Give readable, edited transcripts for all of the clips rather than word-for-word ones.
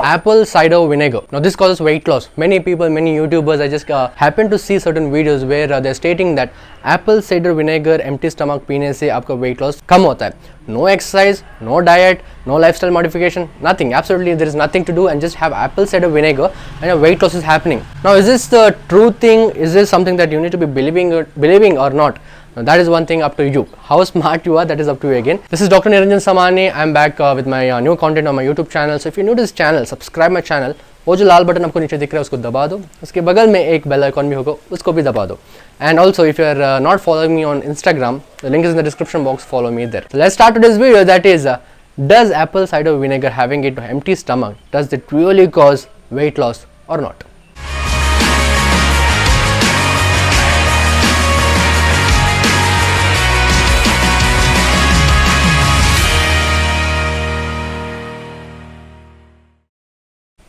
Apple cider vinegar. Now this causes weight loss. Many people, many YouTubers, I just happen to see certain videos where they're stating that apple cider vinegar empty stomach पीने से आपका weight loss कम होता है. No exercise, no diet, no lifestyle modification, nothing. Absolutely, there is nothing to do, and just have apple cider vinegar and your weight loss is happening. Now, is this the true thing? Is this something that you need to be believing or not? Now, that is one thing up to you. How smart you are, that is up to you again. This is Dr. Niranjan Samani. I'm back with my new content on my YouTube channel. So if you're new to this channel, subscribe my channel. वो जो लाल button आपको नीचे दिख रहा है उसको दबा दो, उसके बगल में एक बेल आइकॉन भी होगा उसको भी दबा दो. And also if you are not following me on Instagram, the link is in the description box, follow me there. So let's start today's video, that is does apple cider vinegar having it empty stomach, does it really cause weight loss or not?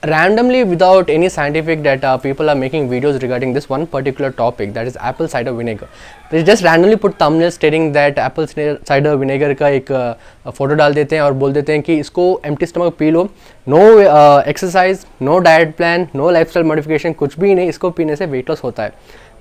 Randomly, without any scientific data, people are making videos regarding this one particular topic, that is apple cider vinegar. They just randomly put thumbnails stating that apple cider vinegar का एक photo डाल देते हैं और बोल देते हैं कि इसको empty stomach P low, no exercise, no diet plan, no lifestyle modification, कुछ भी नहीं, इसको पीने से weight loss होता है.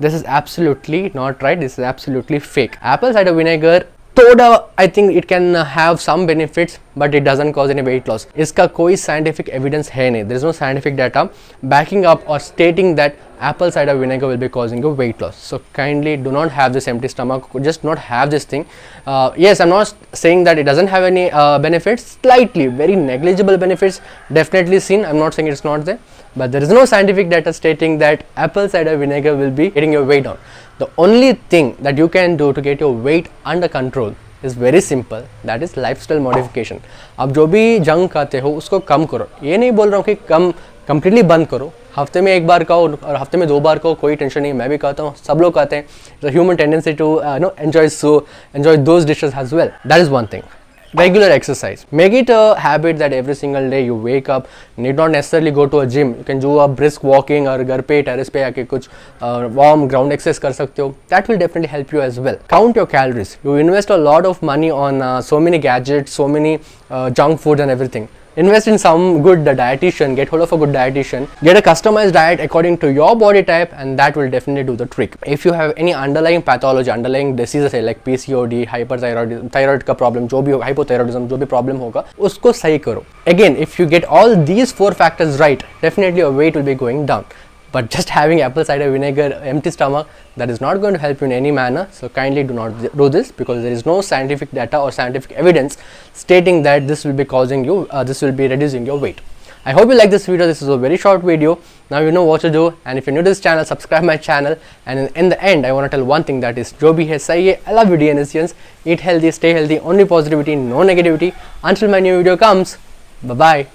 This is absolutely not right. This is absolutely fake. Apple cider vinegar थोड़ा I think it can have some benefits, but it doesn't cause any weight loss. इसका कोई scientific evidence है नहीं. There is no scientific data backing up or stating that apple cider vinegar will be causing you weight loss. So kindly do not have this empty stomach. Just not have this thing. Yes, I'm not saying that it doesn't have any benefits. Slightly, very negligible benefits definitely seen. I'm not saying it's not there, but there is no scientific data stating that apple cider vinegar will be getting your weight down. The only thing that you can do to get your weight under control is very simple, that is lifestyle modification. आप जो भी junk खाते हो उसको कम करो. ये नहीं बोल रहा हूँ कि कंप्लीटली बंद करो. हफ्ते में एक बार खाओ और हफ्ते में 2 बार खाओ, कोई टेंशन नहीं. मैं भी खाता हूँ, सब लोग खाते हैं. It's a human tendency to enjoy those dishes as well. That is one thing. Regular exercise. Make it a habit that every single day you wake up. Need not necessarily go to a gym. You can do a brisk walking और घर पे terrace पे आके कुछ warm ground exercise कर सकते हो. That will definitely help you as well. Count your calories. You invest a lot of money on so many gadgets, so many junk food and everything. Invest in some good dietitian, get hold of a good dietitian, get a customized diet according to your body type, and that will definitely do the trick. If you have any underlying pathology, underlying diseases like PCOD, hyperthyroid, thyroid का problem, जो भी हो, hypothyroidism, जो भी problem होगा, उसको सही करो. Again, if you get all these 4 factors right, definitely your weight will be going down. But just having apple cider vinegar, empty stomach, that is not going to help you in any manner. So kindly do not do this, because there is no scientific data or scientific evidence stating that this will be causing you, this will be reducing your weight. I hope you like this video. This is a very short video. Now you know what to do. And if you're new to this channel, subscribe my channel. And in the end, I want to tell one thing, that is, jo bhi hai sahi hai. I love you DNSians. Eat healthy, stay healthy, only positivity, no negativity. Until my new video comes, bye bye.